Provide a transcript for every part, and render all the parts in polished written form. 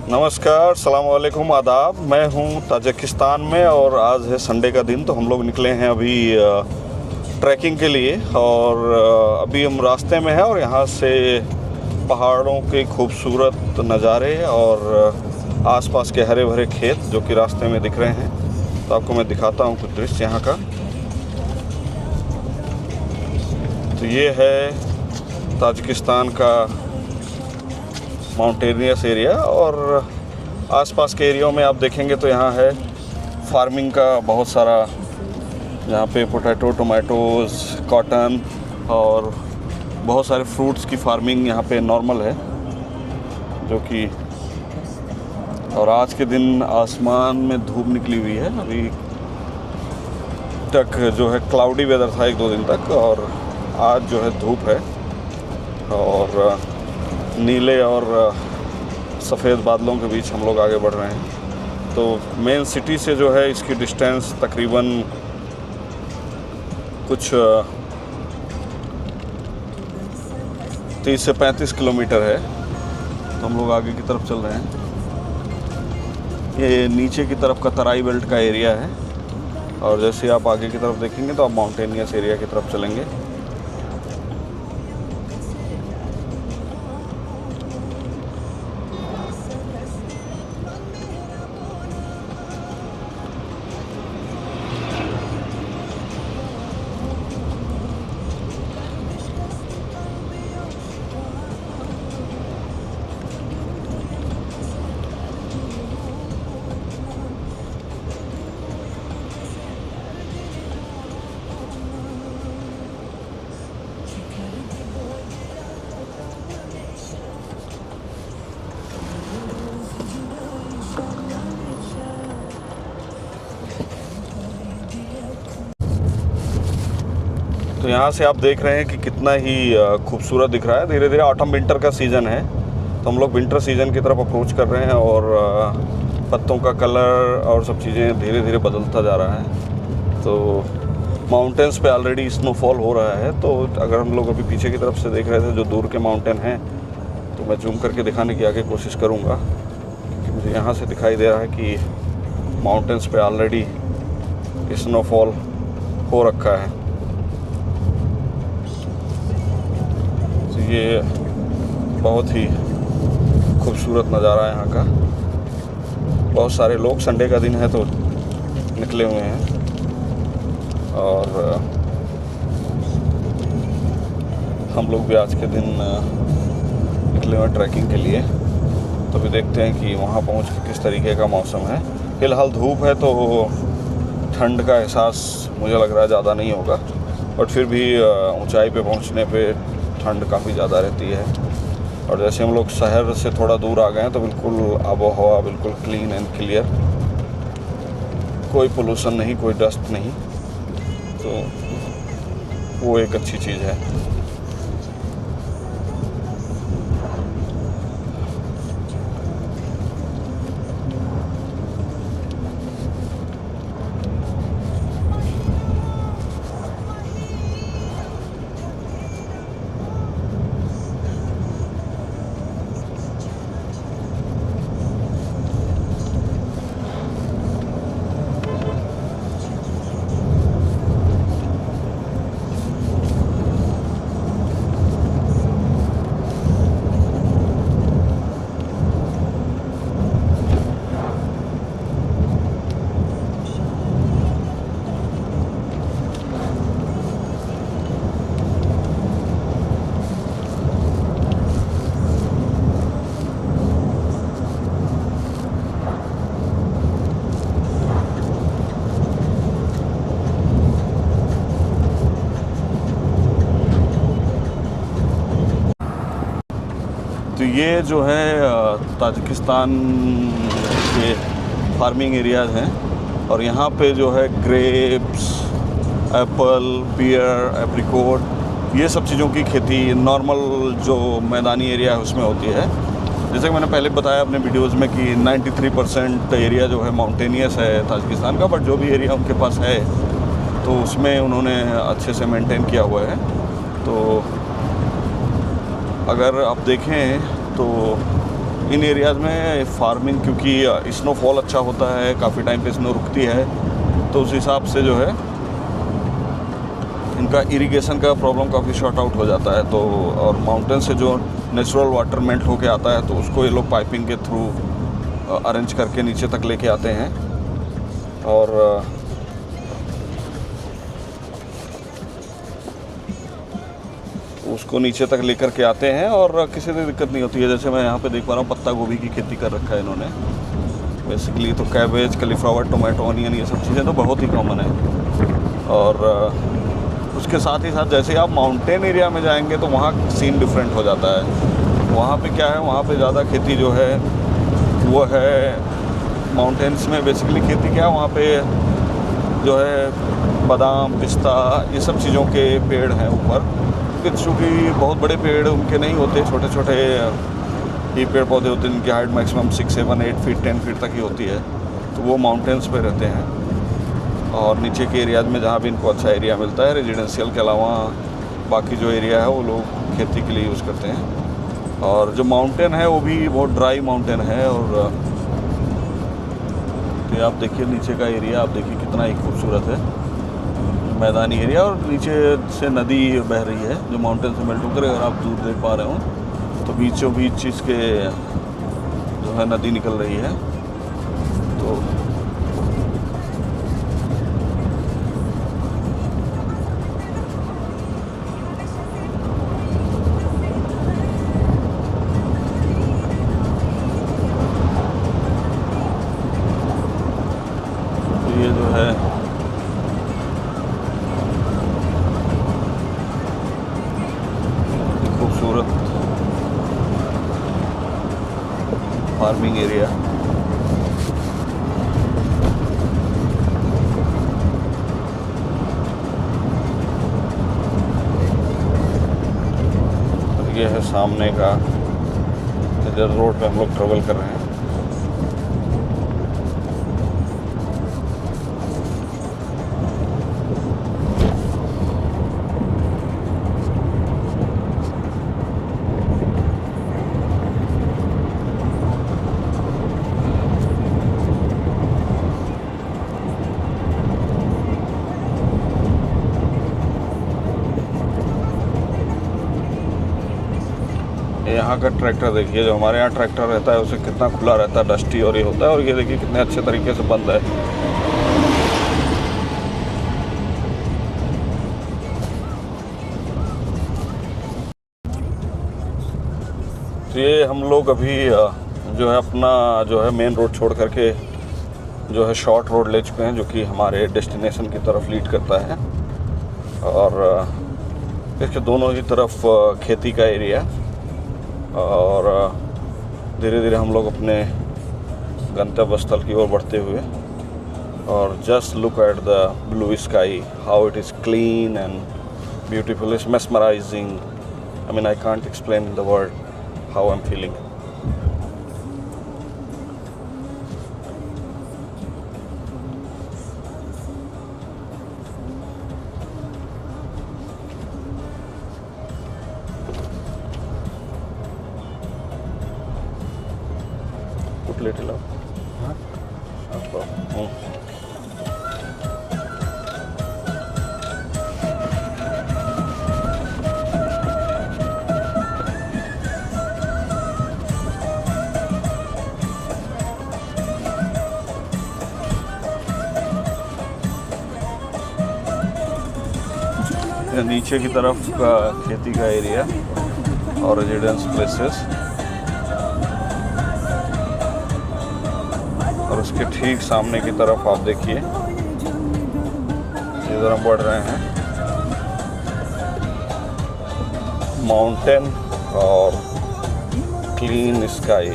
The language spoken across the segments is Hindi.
नमस्कार, सलाम वालेकुम, आदाब। मैं हूं ताजिकिस्तान में और आज है संडे का दिन। तो हम लोग निकले हैं अभी ट्रैकिंग के लिए और अभी हम रास्ते में हैं और यहाँ से पहाड़ों के खूबसूरत नज़ारे और आसपास के हरे भरे खेत जो कि रास्ते में दिख रहे हैं। तो आपको मैं दिखाता हूँ कुछ दृश्य यहाँ का। तो ये है ताजिकिस्तान का माउंटेनियस एरिया और आसपास के एरिया में आप देखेंगे तो यहाँ है फार्मिंग का बहुत सारा, यहाँ पे पोटैटो, टोमेटोज़, कॉटन और बहुत सारे फ्रूट्स की फार्मिंग यहाँ पे नॉर्मल है जो कि। और आज के दिन आसमान में धूप निकली हुई है। अभी तक जो है क्लाउडी वेदर था 1-2 दिन तक और आज जो है धूप है और नीले और सफ़ेद बादलों के बीच हम लोग आगे बढ़ रहे हैं। तो मेन सिटी से जो है इसकी डिस्टेंस तकरीबन कुछ 30 से 35 किलोमीटर है। तो हम लोग आगे की तरफ चल रहे हैं। ये नीचे की तरफ का तराई बेल्ट का एरिया है और जैसे आप आगे की तरफ देखेंगे तो आप माउंटेनियस एरिया की तरफ चलेंगे। तो यहाँ से आप देख रहे हैं कि कितना ही खूबसूरत दिख रहा है। धीरे धीरे ऑटम विंटर का सीज़न है तो हम लोग विंटर सीज़न की तरफ अप्रोच कर रहे हैं और पत्तों का कलर और सब चीज़ें धीरे धीरे बदलता जा रहा है। तो माउंटेन्स पे ऑलरेडी स्नोफॉल हो रहा है। तो अगर हम लोग अभी पीछे की तरफ से देख रहे थे जो दूर के माउंटेन हैं, तो मैं जूम करके दिखाने की आगे कोशिश करूँगा कि मुझे यहाँ से दिखाई दे रहा है कि माउंटेन्स पे ऑलरेडी स्नोफॉल हो रखा है। ये बहुत ही खूबसूरत नज़ारा है यहाँ का। बहुत सारे लोग संडे का दिन है तो निकले हुए हैं और हम लोग भी आज के दिन निकले हुए ट्रैकिंग के लिए। तो भी देखते हैं कि वहाँ पहुँच के किस तरीके का मौसम है। फ़िलहाल धूप है तो ठंड का एहसास मुझे लग रहा है ज़्यादा नहीं होगा, बट फिर भी ऊंचाई पे पहुँचने पे ठंड काफ़ी ज़्यादा रहती है। और जैसे हम लोग शहर से थोड़ा दूर आ गए हैं तो बिल्कुल आबो हवा बिल्कुल क्लीन एंड क्लियर, कोई पोल्यूशन नहीं, कोई डस्ट नहीं। तो वो एक अच्छी चीज़ है। तो ये जो है ताजिकिस्तान के फार्मिंग एरियाज़ हैं और यहाँ पे जो है ग्रेप्स, एप्पल, पियर, एप्रिकॉट, ये सब चीज़ों की खेती नॉर्मल जो मैदानी एरिया है उसमें होती है। जैसे कि मैंने पहले बताया अपने वीडियोज़ में कि 93% एरिया जो है माउंटेनियस है ताजिकिस्तान का, बट जो भी एरिया उनके पास है तो उसमें उन्होंने अच्छे से मेंटेन किया हुआ है। तो अगर आप देखें तो इन एरियाज़ में फार्मिंग, क्योंकि स्नोफॉल अच्छा होता है, काफ़ी टाइम पे स्नो रुकती है, तो उस हिसाब से जो है इनका इरिगेशन का प्रॉब्लम काफ़ी शॉर्ट आउट हो जाता है। तो और माउंटेन से जो नेचुरल वाटर मेल्ट होके आता है, तो उसको ये लोग पाइपिंग के थ्रू अरेंज करके नीचे तक लेके आते हैं और उसको नीचे तक लेकर के आते हैं और किसी भी दिक्कत नहीं होती है। जैसे मैं यहाँ पे देख पा रहा हूँ पत्ता गोभी की खेती कर रखा है इन्होंने। बेसिकली तो कैबेज, कलीफ्लावर, टोमेटो, अनियन, ये सब चीज़ें तो बहुत ही कॉमन है। और उसके साथ ही साथ जैसे ही आप माउंटेन एरिया में जाएंगे तो वहाँ सीन डिफरेंट हो जाता है। वहाँ पे क्या है, वहाँ पे ज़्यादा खेती जो है वो है माउंटेन्स में। बेसिकली खेती क्या है, वहाँ पे जो है बादाम, पिस्ता, ये सब चीज़ों के पेड़ हैं ऊपर। चूँकि बहुत बड़े पेड़ उनके नहीं होते, छोटे छोटे ही पेड़ पौधे होते हैं जिनकी हाइट मैक्सिमम 6, 7, 8 फीट, 10 फीट तक ही होती है, तो वो माउंटेन्स पे रहते हैं। और नीचे के एरियाज़ में जहाँ भी इनको अच्छा एरिया मिलता है, रेजिडेंशियल के अलावा बाकी जो एरिया है वो लोग खेती के लिए यूज़ करते हैं। और जो माउंटेन है वो भी बहुत ड्राई माउंटेन है। और तो आप देखिए नीचे का एरिया, आप देखिए कितना ही खूबसूरत है, मैदानी एरिया, और नीचे से नदी बह रही है जो माउंटेन से मेल्ट होकर, अगर आप दूर देख पा रहे हो तो बीचों बीच इसके जो है नदी निकल रही है। तो ये जो है खूबसूरत फार्मिंग एरिया। ये है सामने का इधर रोड पे हम लोग ट्रेवल कर रहे हैं। यहाँ का ट्रैक्टर देखिए, जो हमारे यहाँ ट्रैक्टर रहता है उसे कितना खुला रहता है, डस्टी और ये होता है, और ये देखिए कितने अच्छे तरीके से बंद है। तो ये हम लोग अभी जो है अपना जो है मेन रोड छोड़ करके जो है शॉर्ट रोड ले चुके हैं, जो कि हमारे डेस्टिनेशन की तरफ लीड करता है। और इसके दोनों ही तरफ खेती का एरिया, और धीरे धीरे हम लोग अपने गंतव्य स्थल की ओर बढ़ते हुए। और just look at the blue sky, how it is clean and beautiful, it's mesmerizing. I mean, I can't explain in the word how I'm feeling. Put little up. Up. नीचे की तरफ का खेती का एरिया और रेजिडेंस प्लेसेस, और उसके ठीक सामने की तरफ आप देखिए इधर हम बढ़ रहे हैं, माउंटेन और क्लीन स्काई।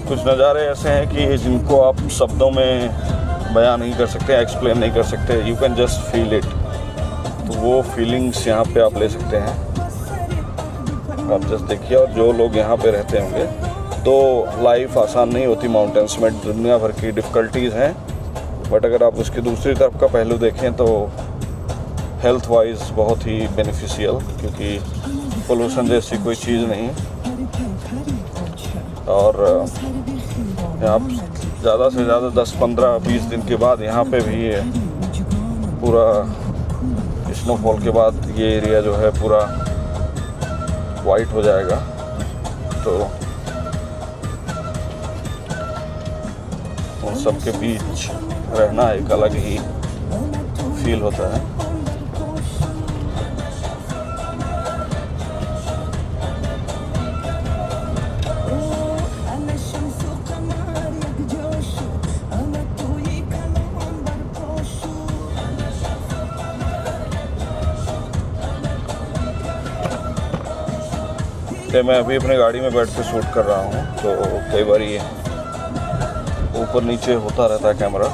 कुछ नज़ारे ऐसे हैं कि जिनको आप शब्दों में बयान नहीं कर सकते, एक्सप्लेन नहीं कर सकते, you can just feel it. तो वो फीलिंग्स यहाँ पे आप ले सकते हैं। आप जस्ट देखिए, और जो लोग यहाँ पे रहते होंगे तो लाइफ आसान नहीं होती माउंटेन्स में, दुनिया भर की डिफ़िकल्टीज़ हैं, बट अगर आप उसकी दूसरी तरफ का पहलू देखें तो हेल्थ वाइज बहुत ही बेनिफिशियल, क्योंकि पोल्यूशन जैसी कोई चीज़ नहीं। और आप ज़्यादा से ज़्यादा 10, 15, 20 दिन के बाद यहाँ पे भी पूरा स्नोफॉल के बाद ये एरिया जो है पूरा वाइट हो जाएगा। तो उन सब के बीच रहना एक अलग ही फील होता है। मैं अभी अपने गाड़ी में बैठ के शूट कर रहा हूँ, तो कई बार ये ऊपर नीचे होता रहता है कैमरा।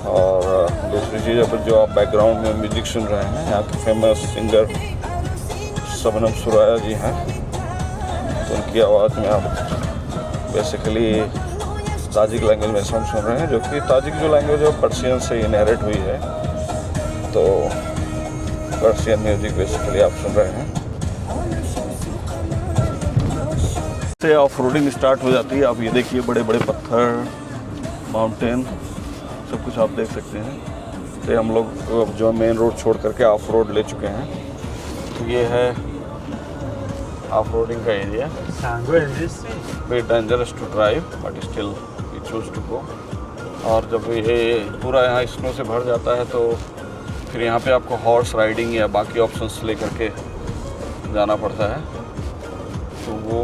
और दूसरी चीज़ है, जो आप बैकग्राउंड में म्यूज़िक सुन रहे हैं, यहाँ के फेमस सिंगर शबनम सुराया जी हैं, तो उनकी आवाज़ में आप बेसिकली ताजिक लैंग्वेज में सॉन्ग सुन रहे हैं, जो कि ताजिक जो लैंग्वेज है पर्शियन से इनहेरिट हुई है। तो पर्शियन म्यूज़िक बेसिकली आप सुन रहे हैं। से ऑफ रोडिंग स्टार्ट हो जाती है। आप ये देखिए, बड़े बड़े पत्थर, माउंटेन, सब कुछ आप देख सकते हैं। तो हम लोग जो मेन रोड छोड़ करके ऑफ रोड ले चुके हैं। तो ये है ऑफ रोडिंग का area. Very dangerous to drive, but still we choose to go. और जब ये पूरा यहाँ स्नो से भर जाता है तो फिर यहाँ पे आपको हॉर्स राइडिंग या बाकी ऑप्शंस ले करके जाना पड़ता है। तो वो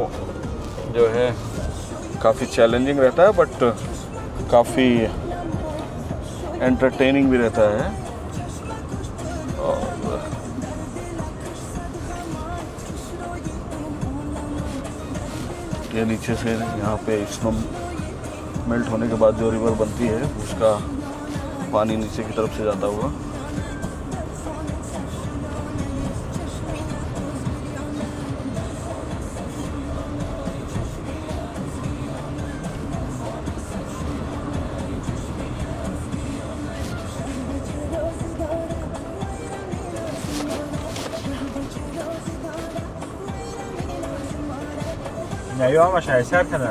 जो है काफ़ी चैलेंजिंग रहता है, बट काफ़ी एंटरटेनिंग भी रहता है। और ये नीचे से यहाँ पे स्नो मेल्ट होने के बाद जो रिवर बनती है, उसका पानी नीचे की तरफ से जाता हुआ। Nejó, máš nejsárka ne?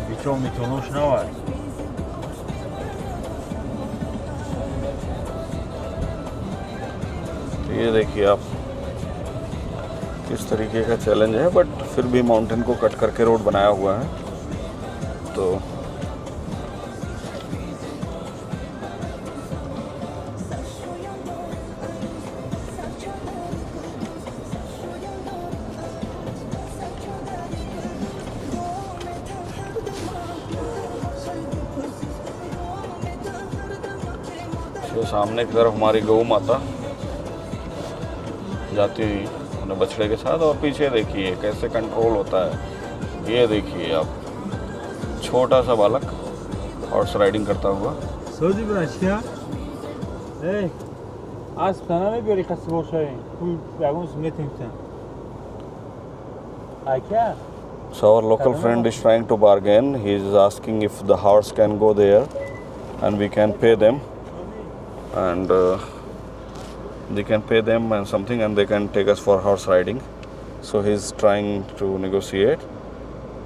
Bičou mi to už nové. ये देखिए आप किस तरीके का चैलेंज है, बट फिर भी माउंटेन को कट करके रोड बनाया हुआ है। तो सामने की तरफ हमारी गौ माता जाती हुई अपने बछड़े के साथ, और पीछे देखिए कैसे कंट्रोल होता है। ये देखिए आप, छोटा सा बालक हॉर्स राइडिंग करता हुआ। Sözü bırak ya. Hey. Az sana mı böyle kası boşayın? Bu yagun sünnetim sen. Ayka. So our local friend is trying to bargain. He is asking if the horse can go there and we can pay them, and they can pay them and something, and they can take us for horse riding. So he's trying to negotiate,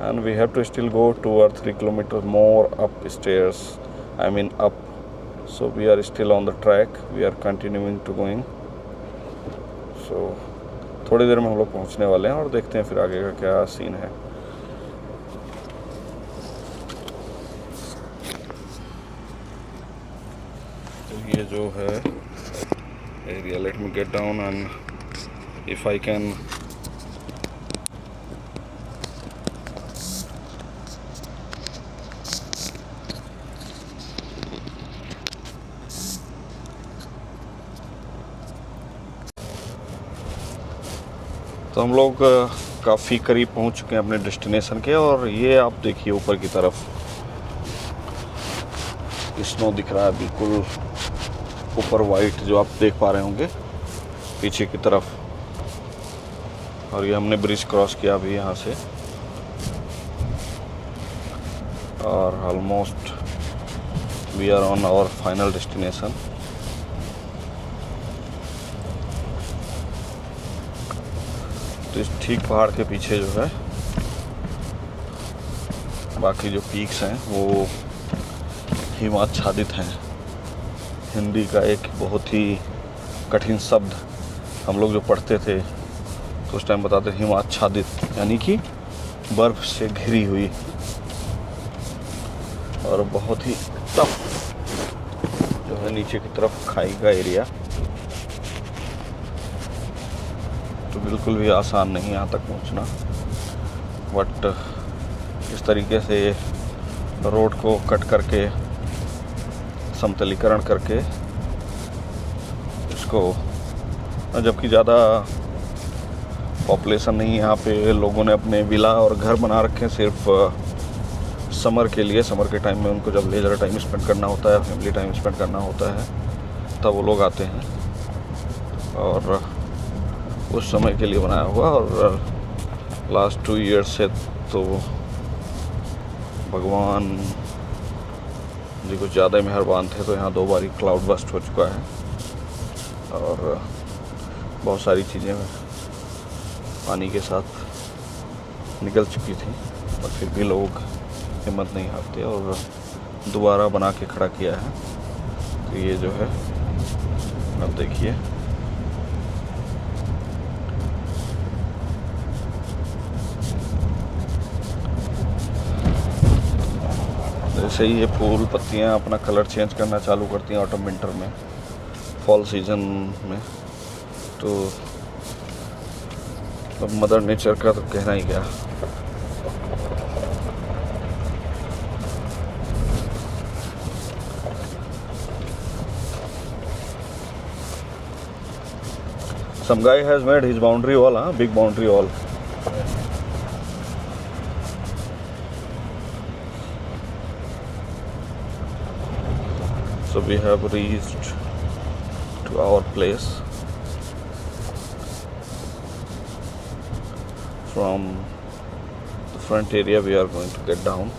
and we have to still go 2 or 3 kilometers more up stairs, I mean up. So we are still on the track, we are continuing to going. So थोड़ी देर में हम लोग पहुंचने वाले हैं और देखते हैं फिर आगे का क्या सीन है। तो ये जो है area, let me get down and if I can तो हम लोग काफ़ी करीब पहुंच चुके हैं अपने डेस्टिनेशन के। और ये आप देखिए ऊपर की तरफ स्नो दिख रहा है बिल्कुल ऊपर वाइट, जो आप देख पा रहे होंगे पीछे की तरफ। और ये हमने ब्रिज क्रॉस किया अभी यहाँ से, और almost we are on our final destination. तो इस ठीक पहाड़ के पीछे जो है बाकी जो पीक्स हैं वो हिमाच्छादित हैं। हिंदी का एक बहुत ही कठिन शब्द हम लोग जो पढ़ते थे तो उस टाइम बताते हिमाच्छादित, यानी कि बर्फ से घिरी हुई और बहुत ही टफ जो है नीचे की तरफ खाई का एरिया। तो बिल्कुल भी आसान नहीं यहाँ तक पहुँचना, बट इस तरीके से रोड को कट करके समतलीकरण करके इसको, जबकि ज़्यादा पॉपुलेशन नहीं यहाँ पे, लोगों ने अपने विला और घर बना रखे हैं सिर्फ समर के लिए। समर के टाइम में उनको जब लेजर टाइम स्पेंड करना होता है, फैमिली टाइम स्पेंड करना होता है, तब वो लोग आते हैं और उस समय के लिए बनाया हुआ। और लास्ट 2 ईयर्स से तो भगवान जी कुछ ज़्यादा ही मेहरबान थे, तो यहाँ 2 बार क्लाउड बस्ट हो चुका है और बहुत सारी चीज़ें पानी के साथ निकल चुकी थी, और फिर भी लोग हिम्मत नहीं हारते और दोबारा बना के खड़ा किया है। तो ये जो है अब देखिए, जैसे ही ये फूल पत्तियाँ अपना कलर चेंज करना चालू करती हैं ऑटम विंटर में, फॉल सीजन में, तो अब मदर नेचर का तो कहना ही क्या। Some guy has made his boundary wall, big boundary wall. So we have reached to our place. From the front area we are going to get down.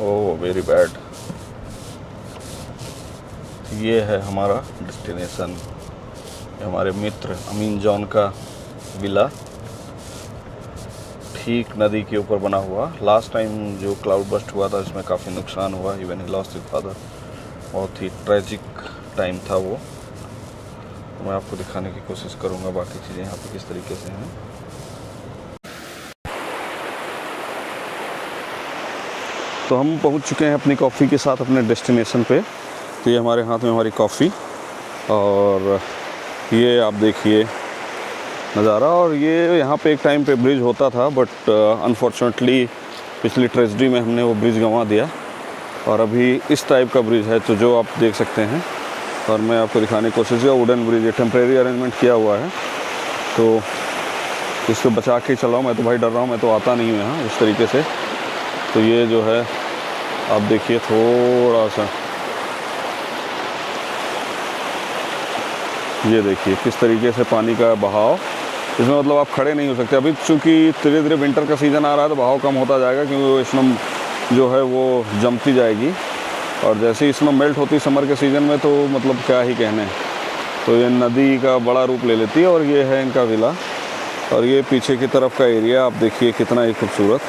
Oh, very bad. ये है हमारा डेस्टिनेशन, हमारे मित्र अमीन जॉन का विला, ठीक नदी के ऊपर बना हुआ। लास्ट टाइम जो क्लाउड बस्ट हुआ था इसमें काफ़ी नुकसान हुआ, even he lost his father. बहुत ही ट्रेजिक टाइम था वो। मैं आपको दिखाने की कोशिश करूँगा बाकी चीज़ें यहाँ पे किस तरीके से हैं। तो हम पहुँच चुके हैं अपनी कॉफ़ी के साथ अपने डेस्टिनेशन पे। तो ये हमारे हाथ में हमारी कॉफ़ी, और ये आप देखिए नज़ारा। और ये यहाँ पे एक टाइम पे ब्रिज होता था, बट अनफॉर्चुनेटली पिछली ट्रेजेडी में हमने वो ब्रिज गंवा दिया, और अभी इस टाइप का ब्रिज है तो जो आप देख सकते हैं। और मैं आपको दिखाने की कोशिश किया, वुडन ब्रिज है, टेम्परेरी अरेंजमेंट किया हुआ है, तो इसको बचा के चलाओ। मैं तो भाई डर रहा हूँ, मैं तो आता नहीं हूँ यहाँ इस तरीके से। तो ये जो है आप देखिए थोड़ा सा, ये देखिए किस तरीके से पानी का बहाव, इसमें मतलब आप खड़े नहीं हो सकते। अभी चूँकि धीरे धीरे विंटर का सीज़न आ रहा है तो बहाव कम होता जाएगा, क्योंकि वो स्नो जो है वो जमती जाएगी, और जैसे ही स्नो मेल्ट होती समर के सीज़न में तो मतलब क्या ही कहने। तो ये नदी का बड़ा रूप ले लेती है। और ये है इनका विला, और ये पीछे की तरफ का एरिया आप देखिए कितना ही खूबसूरत।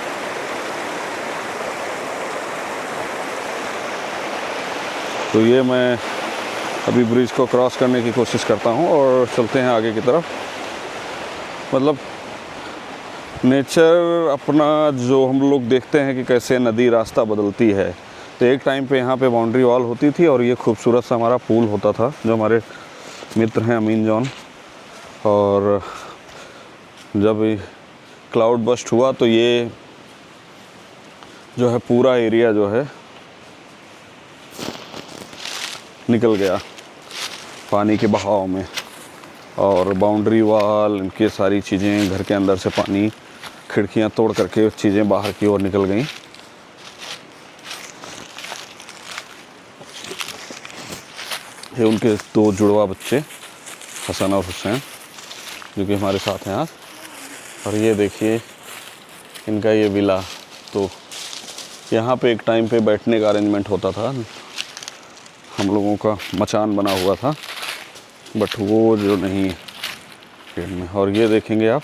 तो ये मैं अभी ब्रिज को क्रॉस करने की कोशिश करता हूँ और चलते हैं आगे की तरफ। मतलब नेचर अपना जो हम लोग देखते हैं कि कैसे नदी रास्ता बदलती है। तो एक टाइम पे यहाँ पे बाउंड्री वॉल होती थी, और ये खूबसूरत सा हमारा पूल होता था, जो हमारे मित्र हैं अमीन जॉन। और जब क्लाउड बस्ट हुआ तो ये जो है पूरा एरिया जो है निकल गया पानी के बहाव में, और बाउंड्री वाल इनके सारी चीज़ें, घर के अंदर से पानी, खिड़कियां तोड़ करके चीज़ें बाहर की ओर निकल गई। ये उनके 2 जुड़वा बच्चे हसन और हुसैन जो कि हमारे साथ हैं आज। और ये देखिए इनका ये विला। तो यहाँ पे एक टाइम पे बैठने का अरेंजमेंट होता था, हम लोगों का मचान बना हुआ था, बट वो जो नहीं है पेड़ में। और ये देखेंगे आप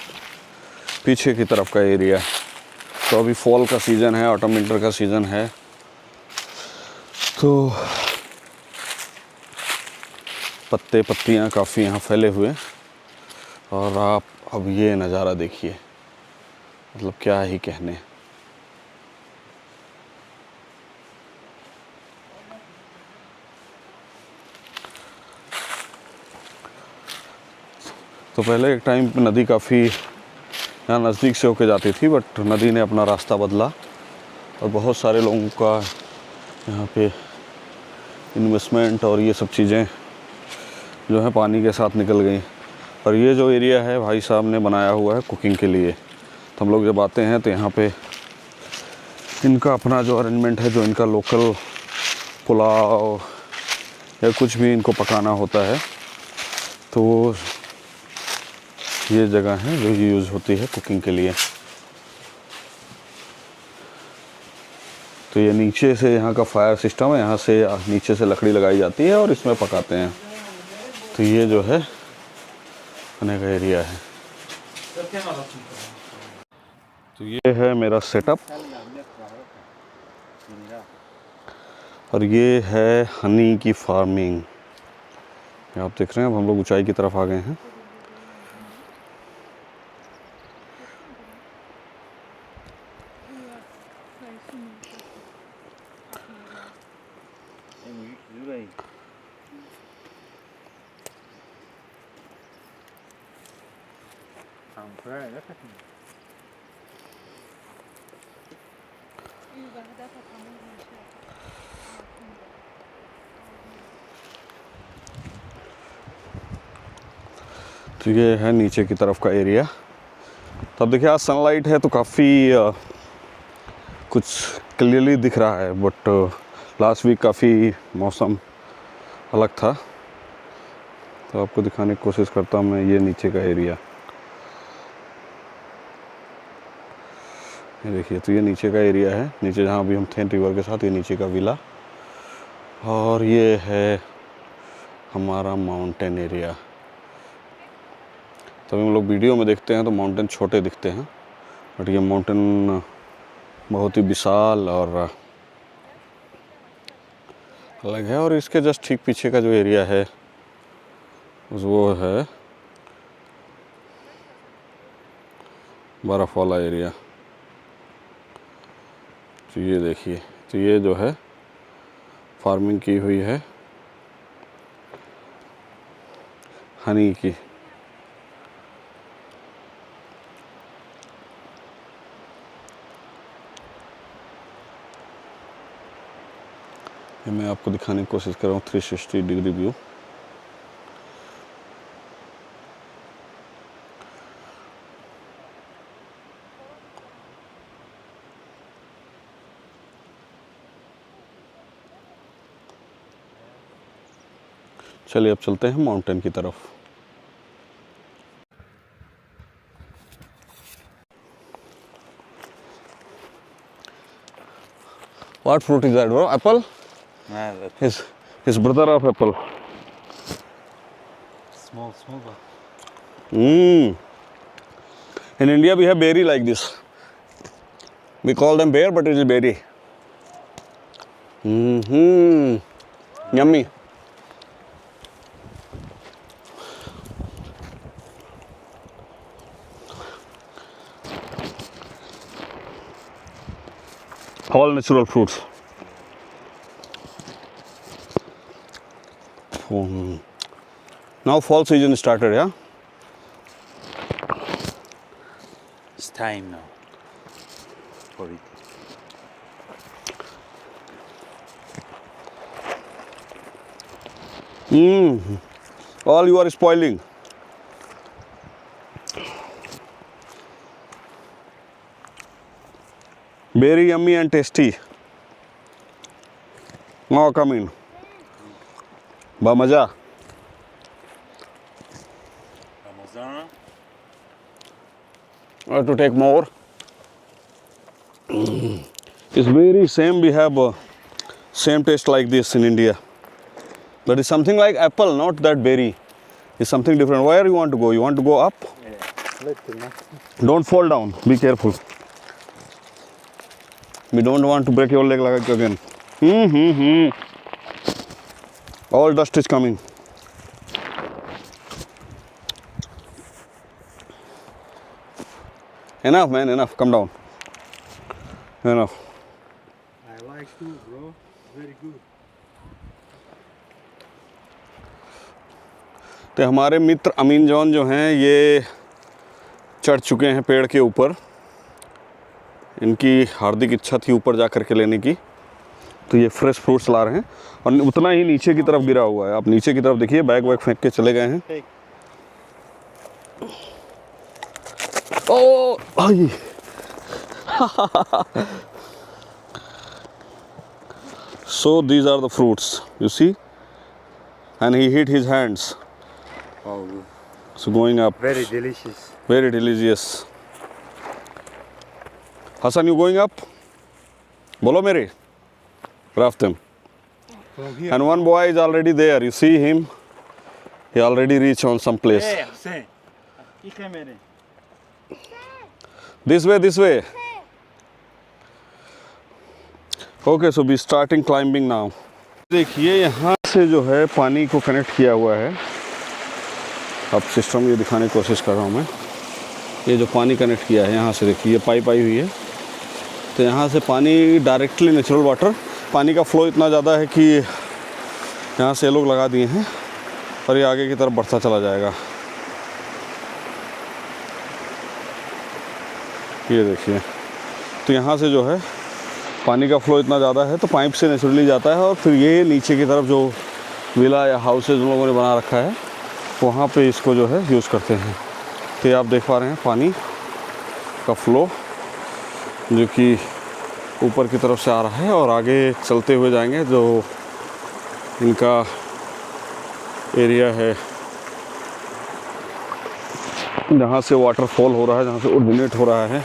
पीछे की तरफ का एरिया। तो अभी फॉल का सीज़न है, ऑटम विंटर का सीज़न है, तो पत्ते पत्तियाँ काफ़ी यहाँ फैले हुए। और आप अब ये नज़ारा देखिए, मतलब क्या ही कहने। तो पहले एक टाइम पे नदी काफ़ी यहाँ नज़दीक से होके जाती थी, बट नदी ने अपना रास्ता बदला और बहुत सारे लोगों का यहाँ पे इन्वेस्टमेंट और ये सब चीज़ें जो है पानी के साथ निकल गई। और ये जो एरिया है भाई साहब ने बनाया हुआ है कुकिंग के लिए। तो हम लोग जब आते हैं तो यहाँ पे इनका अपना जो अरेंजमेंट है, जो इनका लोकल पुलाव या कुछ भी इनको पकाना होता है, तो ये जगह है जो यूज़ होती है कुकिंग के लिए। तो ये नीचे से यहाँ का फायर सिस्टम है, यहाँ से नीचे से लकड़ी लगाई जाती है और इसमें पकाते हैं। तो ये जो है खाने का एरिया है। तो ये है मेरा सेटअप, और ये है हनी की फार्मिंग। आप देख रहे हैं, अब हम लोग ऊंचाई की तरफ आ गए हैं। तो ये है नीचे की तरफ का एरिया। तो अब देखिए आज सनलाइट है तो काफ़ी कुछ क्लियरली दिख रहा है, बट लास्ट वीक काफ़ी मौसम अलग था। तो आपको दिखाने की कोशिश करता हूँ मैं। ये नीचे का एरिया, ये देखिए। तो ये नीचे का एरिया है, नीचे जहाँ अभी हम थे रिवर के साथ, ये नीचे का विला। और ये है हमारा माउंटेन एरिया। तभी हम लोग वीडियो में देखते हैं तो माउंटेन छोटे दिखते हैं, बट ये माउंटेन बहुत ही विशाल और अलग है। और इसके जस्ट ठीक पीछे का जो एरिया है वो है बर्फ़ वाला एरिया। तो ये देखिए, तो ये जो है फार्मिंग की हुई है हनी की। ये मैं आपको दिखाने की कोशिश कर रहा हूँ 360 डिग्री व्यू। चलिए अब चलते हैं माउंटेन की तरफ। What fruit is that, bro? Apple? His brother of apple. Small one. In India we have berry like this. We call them bear, but it is berry. Yummy. All natural fruits. Now fall season started, yeah? It's time now for it. All you are spoiling. Very yummy and tasty. Now come in. Bamaja. Ramazan. I have to take more. It's very same. We have same taste like this in India. But it's something like apple, not that berry. It's something different. Where you want to go? You want to go up? Don't fall down. Be careful. We don't want to break your leg like again. All dust is coming. Enough, man. Enough. Come down. Enough. I like too, bro. Very good. तो हमारे मित्र अमीन जॉन जो हैं ये चढ़ चुके हैं पेड़ के ऊपर। इनकी हार्दिक इच्छा थी ऊपर जा कर के लेने की, तो ये फ्रेश फ्रूट्स ला रहे हैं और उतना ही नीचे की तरफ गिरा हुआ है। आप नीचे की तरफ देखिए, बैग वैग फेंक के चले गए हैं। ओ आई So these are the fruits, you see, and he hit his hands. Oh, So going up, very delicious. very delicious. Hassan, you going up? Bolo mere. Grab them. From here. And one boy is already there. You see him? He already reached on some place. Hey, Hussein. Ikhe mere. This way, this way. Okay, so we starting climbing now. देखिए यहाँ से जो है पानी को कनेक्ट किया हुआ है। अब सिस्टम ये दिखाने की कोशिश कर रहा हूँ मैं। ये जो पानी कनेक्ट किया है यहाँ से, देखिए ये पाइप आई हुई है। तो यहाँ से पानी डायरेक्टली नेचुरल वाटर, पानी का फ्लो इतना ज़्यादा है कि यहाँ से लोग लगा दिए हैं और ये आगे की तरफ बढ़ता चला जाएगा। ये देखिए, तो यहाँ से जो है पानी का फ्लो इतना ज़्यादा है तो पाइप से नेचुरली जाता है और फिर ये नीचे की तरफ जो विला या हाउसेज उन लोगों ने बना रखा है वहाँ पे इसको जो है यूज़ करते हैं। तो ये आप देख पा रहे हैं पानी का फ्लो जो कि ऊपर की तरफ से आ रहा है और आगे चलते हुए जाएंगे। जो इनका एरिया है जहाँ से वाटरफॉल हो रहा है, जहाँ से ओरिजिनेट हो रहा है,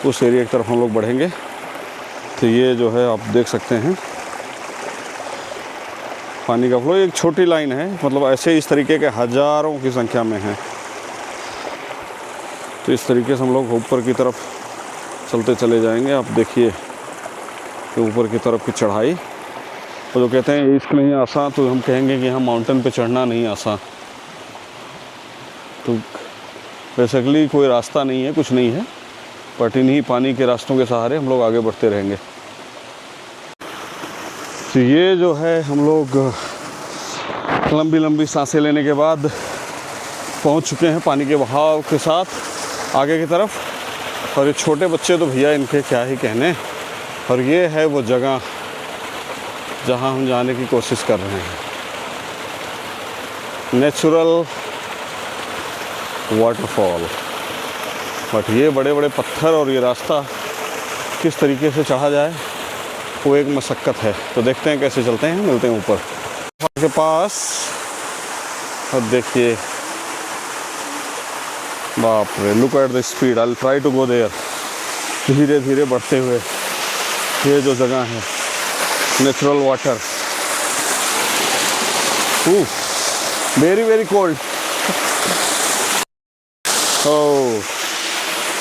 उस एरिया की तरफ हम लोग बढ़ेंगे। तो ये जो है आप देख सकते हैं पानी का फ्लो। एक छोटी लाइन है, मतलब ऐसे इस तरीके के हज़ारों की संख्या में है। तो इस तरीके से हम लोग ऊपर की तरफ चलते चले जाएंगे। आप देखिए कि ऊपर की तरफ की चढ़ाई, तो जो कहते हैं इश्क नहीं आसान, तो हम कहेंगे कि यहाँ माउंटेन पे चढ़ना नहीं आसान। तो बेसिकली कोई रास्ता नहीं है, कुछ नहीं है, बट इन्हीं पानी के रास्तों के सहारे हम लोग आगे बढ़ते रहेंगे। तो ये जो है हम लोग लंबी लंबी सांसें लेने के बाद पहुंच चुके हैं पानी के बहाव के साथ आगे की तरफ। और ये छोटे बच्चे तो भैया इनके क्या ही कहने। और ये है वो जगह जहां हम जाने की कोशिश कर रहे हैं, नेचुरल वाटरफॉल। बट ये बड़े बड़े पत्थर और ये रास्ता किस तरीके से चढ़ा जाए वो एक मशक्क़त है। तो देखते हैं कैसे चलते हैं, मिलते हैं ऊपर के पास। अब देखिए, बाप रे, look at the speed. I will try to go there. धीरे धीरे बढ़ते हुए ये जो जगह है, natural water. Very very cold. Oh,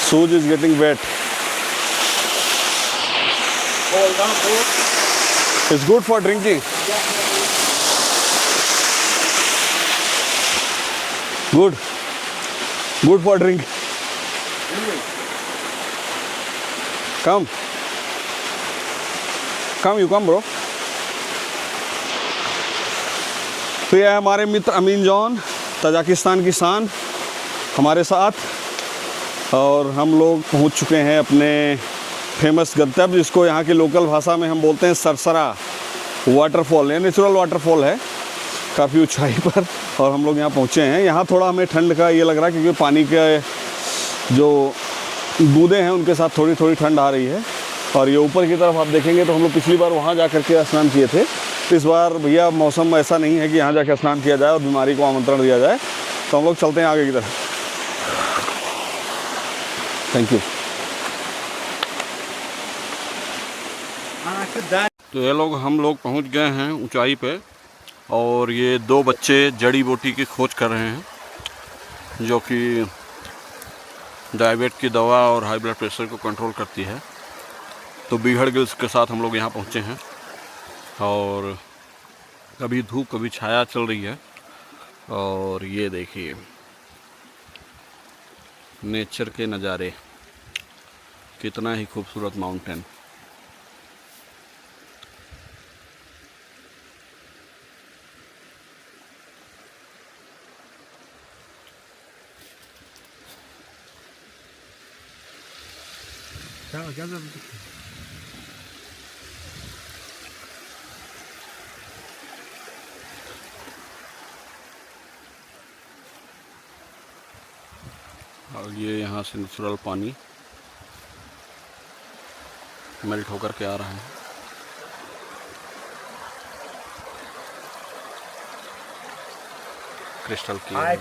shoes is getting wet. Hold on, bro. It's good for drinking. Good. Good for drink. Come. Come, you come, bro. तो ये है हमारे मित्र अमीन जॉन, तजाकिस्तान की शान, हमारे साथ। और हम लोग पहुंच चुके हैं अपने फेमस गंतव्य, जिसको यहाँ की लोकल भाषा में हम बोलते हैं सरसरा वाटरफॉल। ये नेचुरल वाटरफॉल है काफ़ी ऊंचाई पर, और हम लोग यहाँ पहुँचे हैं। यहाँ थोड़ा हमें ठंड का ये लग रहा है क्योंकि पानी के जो बूंदें हैं उनके साथ थोड़ी थोड़ी ठंड आ रही है। और ये ऊपर की तरफ आप देखेंगे तो हम लोग पिछली बार वहाँ जा करके स्नान किए थे, तो इस बार भैया मौसम ऐसा नहीं है कि यहाँ जाके स्नान किया जाए और बीमारी को आमंत्रण दिया जाए। तो हम लोग चलते हैं आगे की तरफ। Thank you. तो ये लोग हम लोग पहुँच गए हैं ऊंचाई पे, और ये 2 बच्चे जड़ी बूटी की खोज कर रहे हैं जो कि डायबिटीज की दवा और हाई ब्लड प्रेशर को कंट्रोल करती है। तो बीहड़ गिल्स के साथ हम लोग यहाँ पहुँचे हैं, और कभी धूप कभी छाया चल रही है। और ये देखिए नेचर के नज़ारे, कितना ही खूबसूरत माउंटेन। और ये यहाँ से नेचुरल पानी मेल्ट होकर के आ रहा है। Crystal clear.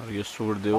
और ये सूर्यदेव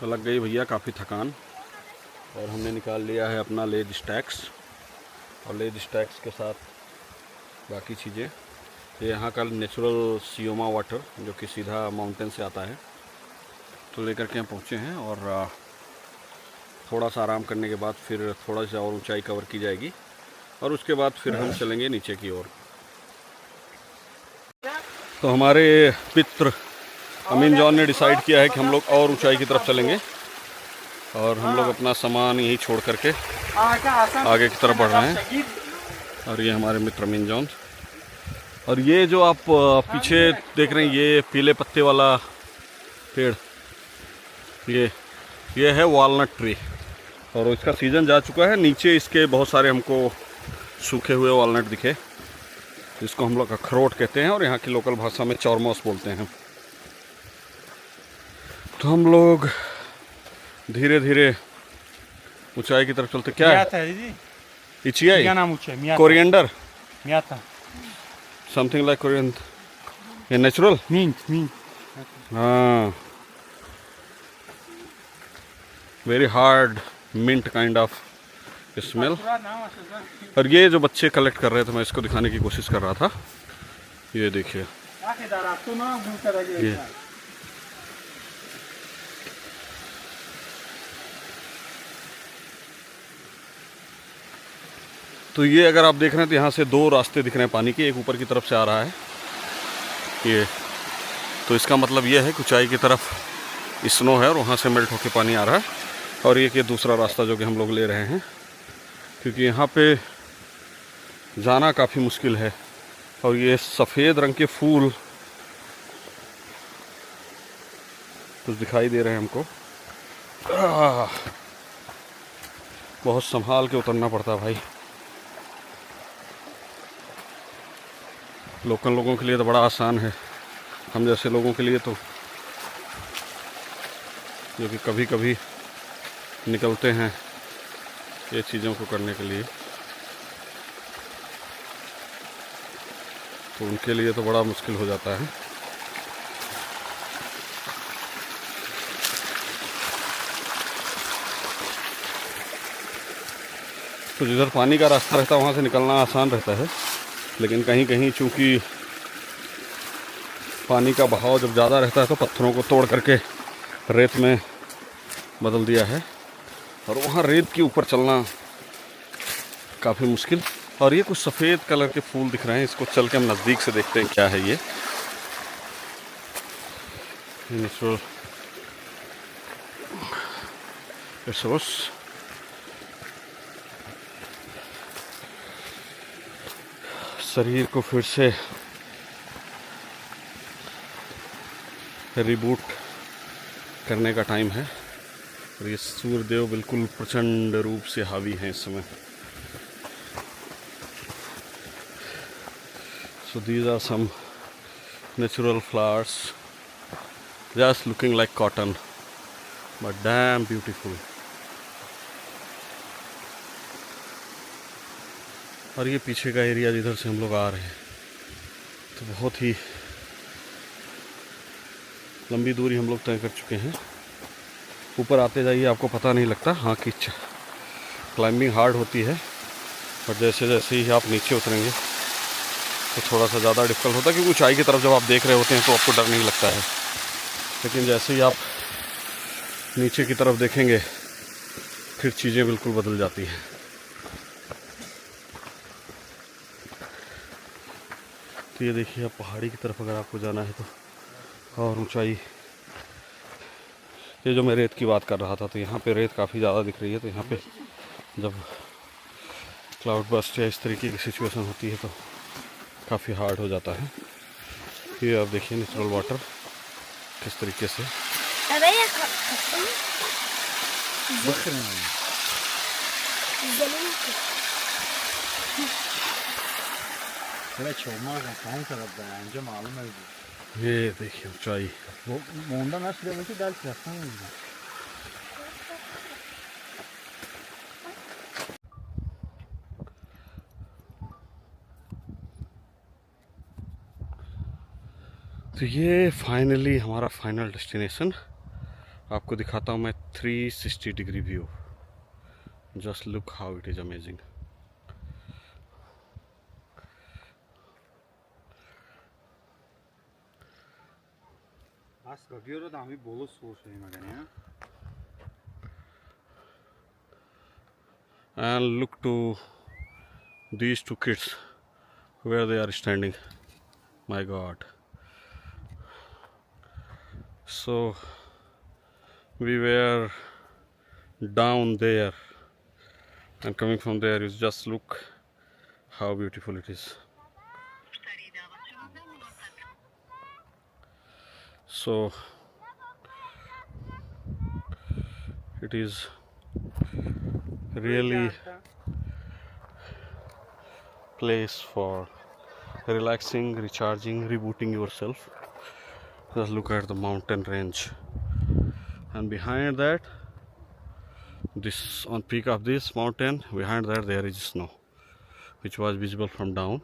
तो लग गई भैया काफ़ी थकान, और हमने निकाल लिया है अपना लेज स्टैक्स, और लेज स्टैक्स के साथ बाकी चीज़ें। ये यहाँ का नेचुरल सियोमा वाटर जो कि सीधा माउंटेन से आता है, तो लेकर के हम पहुँचे हैं। और थोड़ा सा आराम करने के बाद फिर थोड़ा सा और ऊंचाई कवर की जाएगी, और उसके बाद फिर हम चलेंगे नीचे की ओर। तो हमारे पित्र अमीन जॉन ने डिसाइड किया है कि हम लोग और ऊंचाई की तरफ चलेंगे, और हम लोग अपना सामान यहीं छोड़ करके आगे की तरफ बढ़ रहे हैं। और ये हमारे मित्र अमीन जॉन। और ये जो आप पीछे देख रहे हैं ये पीले पत्ते वाला पेड़, ये है वॉलनट ट्री, और इसका सीज़न जा चुका है। नीचे इसके बहुत सारे हमको सूखे हुए वॉलनट दिखे, जिसको हम लोग अखरोट कहते हैं, और यहाँ की लोकल भाषा में चौरमौस बोलते हैं। तो हम लोग धीरे धीरे ऊंचाई की तरफ चलते। क्या है? इचियाई, कोरिएंडर, समथिंग लाइक कोरिएंडर, ये नेचुरल मिंट हाँ, very hard mint kind of smell. और ये जो बच्चे कलेक्ट कर रहे थे, मैं इसको दिखाने की कोशिश कर रहा था। ये देखिए ये तो ये अगर आप देख रहे हैं तो यहाँ से 2 रास्ते दिख रहे हैं पानी के, एक ऊपर की तरफ से आ रहा है ये, तो इसका मतलब ये है कि ऊंचाई की तरफ स्नो है और वहाँ से मेल्ट होकर पानी आ रहा है। और ये दूसरा रास्ता जो कि हम लोग ले रहे हैं, क्योंकि यहाँ पे जाना काफ़ी मुश्किल है। और ये सफ़ेद रंग के फूल कुछ दिखाई दे रहे हैं हमको। बहुत संभाल के उतरना पड़ता है भाई। लोकल लोगों के लिए तो बड़ा आसान है, हम जैसे लोगों के लिए तो जो कि कभी कभी निकलते हैं ये चीज़ों को करने के लिए, तो उनके लिए तो बड़ा मुश्किल हो जाता है। तो जिधर पानी का रास्ता रहता है वहाँ से निकलना आसान रहता है, लेकिन कहीं कहीं चूँकि पानी का बहाव जब ज़्यादा रहता है तो पत्थरों को तोड़ करके रेत में बदल दिया है, और वहाँ रेत के ऊपर चलना काफ़ी मुश्किल। और ये कुछ सफ़ेद कलर के फूल दिख रहे हैं, इसको चल के हम नज़दीक से देखते हैं क्या है ये। Natural resource. शरीर को फिर से रिबूट करने का टाइम है और ये सूर्यदेव बिल्कुल प्रचंड रूप से हावी हैं इस समय। So these are some natural flowers, just looking like cotton, but damn beautiful. और ये पीछे का एरिया जिधर से हम लोग आ रहे हैं तो बहुत ही लंबी दूरी हम लोग तय कर चुके हैं। ऊपर आते जाइए आपको पता नहीं लगता, हाँ कि क्लाइंबिंग हार्ड होती है, और जैसे जैसे ही आप नीचे उतरेंगे तो थोड़ा सा ज़्यादा डिफिकल्ट होता है, क्योंकि ऊंचाई की तरफ जब आप देख रहे होते हैं तो आपको डर नहीं लगता है, लेकिन जैसे ही आप नीचे की तरफ देखेंगे फिर चीज़ें बिल्कुल बदल जाती हैं। तो ये देखिए, आप पहाड़ी की तरफ अगर आपको जाना है तो और ऊंचाई, ये जो मैं रेत की बात कर रहा था तो यहाँ पे रेत काफ़ी ज़्यादा दिख रही है। तो यहाँ पे जब क्लाउड बस्ट या इस तरीके की सिचुएशन होती है तो काफ़ी हार्ड हो जाता है। ये आप देखिए नेचुरल वाटर किस तरीके से ये देखिए ऊंचाई। तो ये फाइनली हमारा फाइनल डेस्टिनेशन, आपको दिखाता हूँ मैं 360 degree view. Just look how it is amazing. And look to these two kids where they are standing. My God. So we were down there, and coming from there, you just look how beautiful it is. So it is really place for relaxing, recharging, rebooting yourself. Just look at the mountain range, and behind that, this on peak of this mountain, behind that there is snow, which was visible from down.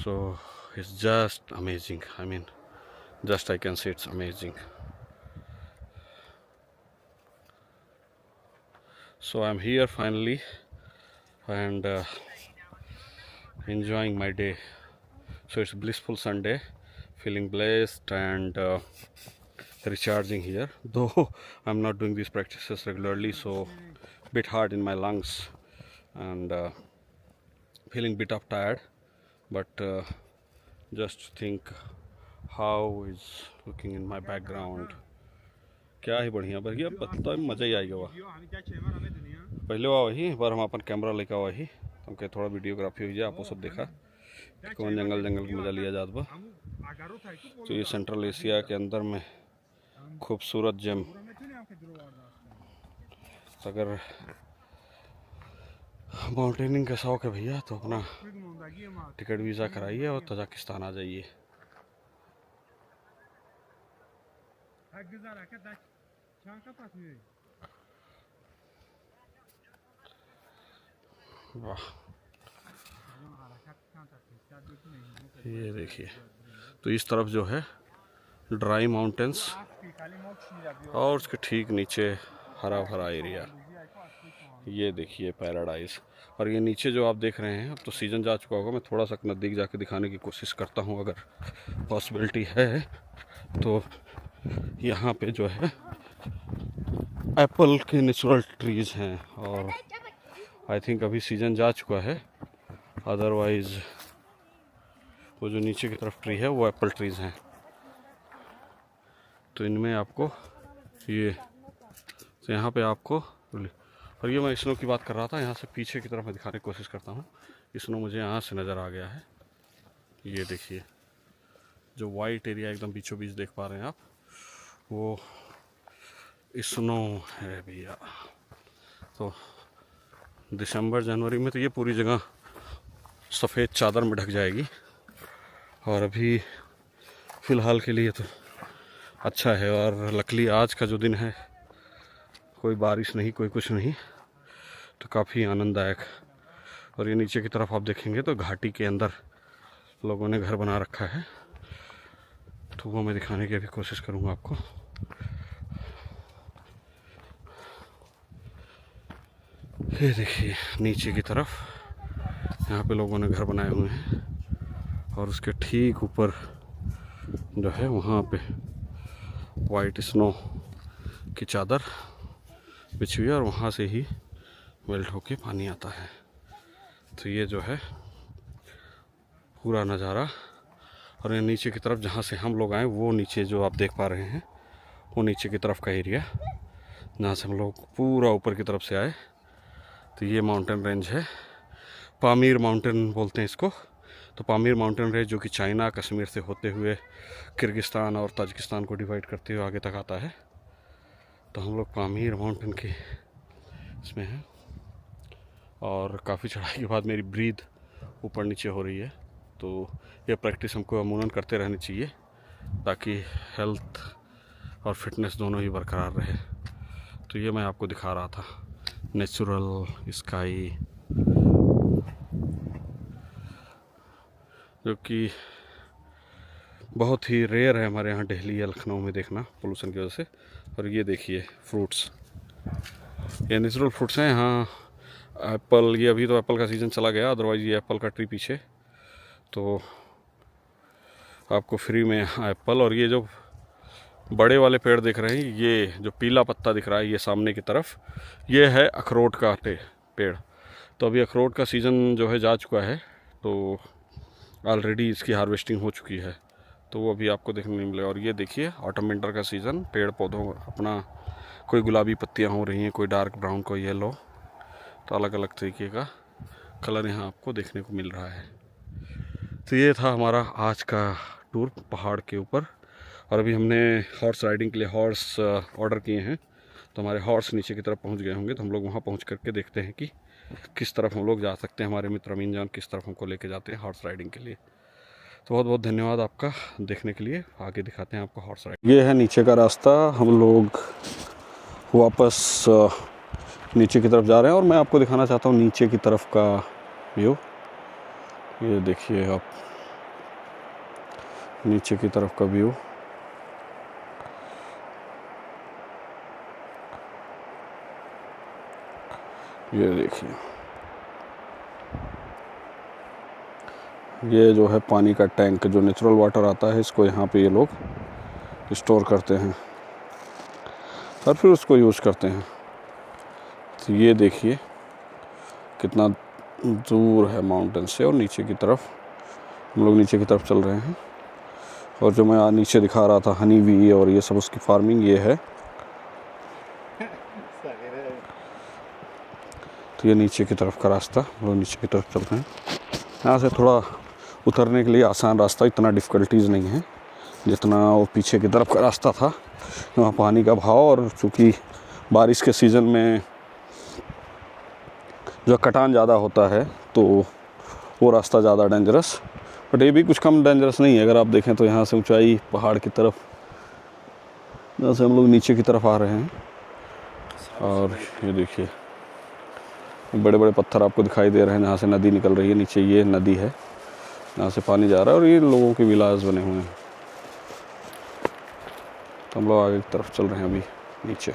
So it's just amazing. I mean, just I can say it's amazing. So I'm here finally, and enjoying my day. So it's a blissful Sunday, feeling blessed and recharging here, though I'm not doing these practices regularly, so bit hard in my lungs and feeling bit of tired, but just think how is looking in my background. क्या ही बढ़िया बढ़िया पता मज़ा ही आएगा। वह पहले हुआ वही बार हम अपन कैमरा लेकर वही हमके थोड़ा वीडियोग्राफी हुई, आप वो सब देखा कौन जंगल जंगल की मज़ा लिया जात बा। तो ये सेंट्रल एशिया के अंदर में खूबसूरत जेम। अगर माउंटेनिंग का शौक है भैया तो अपना टिकट वीज़ा कराइए और तजाकिस्तान आ जाइए। वाह, ये देखिए। तो इस तरफ जो है ड्राई माउंटेन्स और उसके ठीक नीचे हरा भरा एरिया, ये देखिए पैराडाइज। और ये नीचे जो आप देख रहे हैं, अब तो सीज़न जा चुका होगा, मैं थोड़ा सा नज़दीक जाके दिखाने की कोशिश करता हूँ अगर पॉसिबिलिटी है तो। यहाँ पे जो है एप्पल के नेचुरल ट्रीज़ हैं, और आई थिंक अभी सीज़न जा चुका है, अदरवाइज़ वो जो नीचे की तरफ ट्री है वो एप्पल ट्रीज़ हैं। तो इनमें आपको ये, तो यहाँ पे आपको, और ये मैं स्नो की बात कर रहा था, यहाँ से पीछे की तरफ मैं दिखाने की कोशिश करता हूँ। स्नो मुझे यहाँ से नज़र आ गया है, ये देखिए जो वाइट एरिया एकदम बीचों बीच देख पा रहे हैं आप, वो स्नो है भैया। तो दिसंबर जनवरी में तो ये पूरी जगह सफ़ेद चादर में ढक जाएगी, और अभी फ़िलहाल के लिए तो अच्छा है। और लकीली आज का जो दिन है, कोई बारिश नहीं, कोई कुछ नहीं, तो काफ़ी आनंददायक। और ये नीचे की तरफ आप देखेंगे तो घाटी के अंदर लोगों ने घर बना रखा है, तो वो मैं दिखाने की अभी कोशिश करूँगा आपको। ये देखिए नीचे की तरफ यहाँ पे लोगों ने घर बनाए हुए हैं, और उसके ठीक ऊपर जो है वहाँ पे वाइट स्नो की चादर बिछी हुई है, और वहाँ से ही मेल्ट होके पानी आता है। तो ये जो है पूरा नज़ारा। और ये नीचे की तरफ जहाँ से हम लोग आए, वो नीचे जो आप देख पा रहे हैं, वो नीचे की तरफ का एरिया जहाँ से हम लोग पूरा ऊपर की तरफ से आए। तो ये माउंटेन रेंज है, पामीर माउंटेन बोलते हैं इसको। तो पामीर माउंटेन रेंज जो कि चाइना कश्मीर से होते हुए किर्गिस्तान और ताजिकिस्तान को डिवाइड करते हुए आगे तक आता है। तो हम लोग पामीर माउंटेन के इसमें हैं, और काफ़ी चढ़ाई के बाद मेरी ब्रीथ ऊपर नीचे हो रही है। तो ये प्रैक्टिस हमको अमूमन करते रहनी चाहिए, ताकि हेल्थ और फिटनेस दोनों ही बरकरार रहे। तो ये मैं आपको दिखा रहा था नेचुरल स्काई, जो कि बहुत ही रेयर है हमारे यहाँ दिल्ली या लखनऊ में देखना पोल्यूशन की वजह से। और ये देखिए फ्रूट्स, ये नेचुरल फ्रूट्स हैं यहाँ। एप्पल, ये अभी तो एप्पल का सीज़न चला गया, अदरवाइज़ ये एप्पल का ट्री पीछे तो आपको फ्री में एप्पल। और ये जो बड़े वाले पेड़ दिख रहे हैं, ये जो पीला पत्ता दिख रहा है ये सामने की तरफ, ये है अखरोट का पेड़। तो अभी अखरोट का सीज़न जो है जा चुका है, तो ऑलरेडी इसकी हार्वेस्टिंग हो चुकी है, तो वो अभी आपको देखने नहीं मिलेगा। और ये देखिए ऑटम विंटर का सीज़न, पेड़ पौधों अपना कोई गुलाबी पत्तियाँ हो रही हैं, कोई डार्क ब्राउन, कोई येलो, तो अलग अलग तरीके का कलर यहाँ आपको देखने को मिल रहा है। तो ये था हमारा आज का टूर पहाड़ के ऊपर। और अभी हमने हॉर्स राइडिंग के लिए हॉर्स ऑर्डर किए हैं, तो हमारे हॉर्स नीचे की तरफ पहुंच गए होंगे। तो हम लोग वहां पहुंच करके देखते हैं कि किस तरफ हम लोग जा सकते हैं, हमारे मित्र अमीन जान किस तरफ हमको लेके जाते हैं हॉर्स राइडिंग के लिए। तो बहुत बहुत धन्यवाद आपका देखने के लिए। आगे दिखाते हैं आपको हॉर्स राइडिंग। ये है नीचे का रास्ता, हम लोग वापस नीचे की तरफ जा रहे हैं, और मैं आपको दिखाना चाहता हूँ नीचे की तरफ का व्यू। ये देखिए आप नीचे की तरफ का व्यू। ये देखिए, ये जो है पानी का टैंक, जो नेचुरल वाटर आता है, इसको यहाँ पे ये लोग स्टोर करते हैं और फिर उसको यूज़ करते हैं। तो ये देखिए कितना दूर है माउंटेन से, और नीचे की तरफ हम लोग नीचे की तरफ चल रहे हैं। और जो मैं नीचे दिखा रहा था हनी वी और ये सब, उसकी फार्मिंग ये है। तो ये नीचे की तरफ का रास्ता, हम लोग नीचे की तरफ चल रहे हैं। यहाँ से थोड़ा उतरने के लिए आसान रास्ता, इतना डिफ़िकल्टीज़ नहीं है जितना वो पीछे की तरफ का रास्ता था। वहाँ पानी का भाव, और चूँकि बारिश के सीज़न में जो कटान ज़्यादा होता है, तो वो रास्ता ज़्यादा डेंजरस। बट ये भी कुछ कम डेंजरस नहीं है। अगर आप देखें तो यहाँ से ऊंचाई पहाड़ की तरफ, जहाँ से हम लोग नीचे की तरफ आ रहे हैं, और ये देखिए बड़े बड़े पत्थर आपको दिखाई दे रहे हैं जहाँ से नदी निकल रही है। नीचे ये नदी है जहाँ से पानी जा रहा है, और ये लोगों के विलास बने हुए हैं। तो हम लोग आगे की तरफ चल रहे हैं अभी नीचे।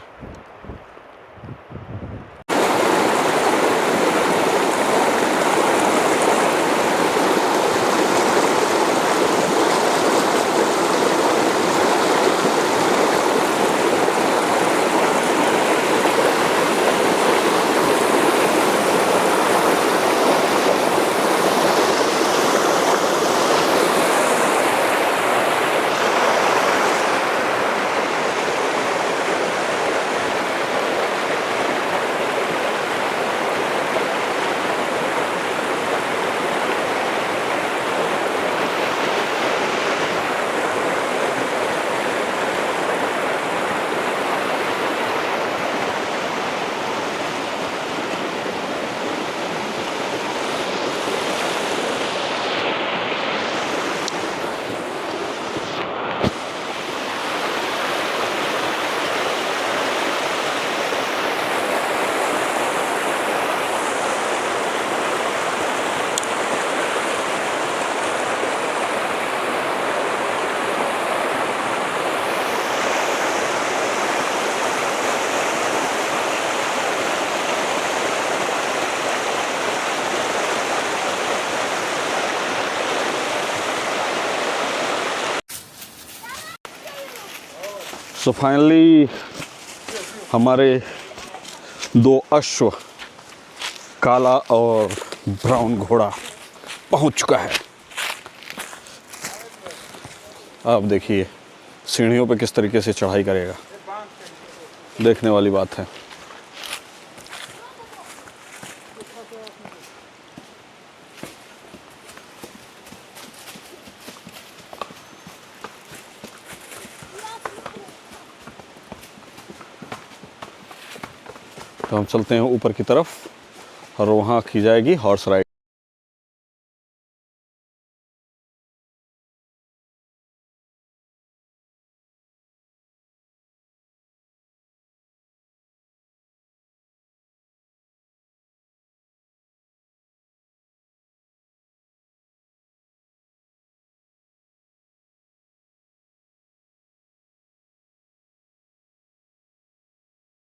सो फाइनली हमारे 2 अश्व, काला और ब्राउन घोड़ा पहुंच चुका है। आप देखिए सीढ़ियों पे किस तरीके से चढ़ाई करेगा, देखने वाली बात है। तो हम चलते हैं ऊपर की तरफ और वहाँ की जाएगी हॉर्स राइड।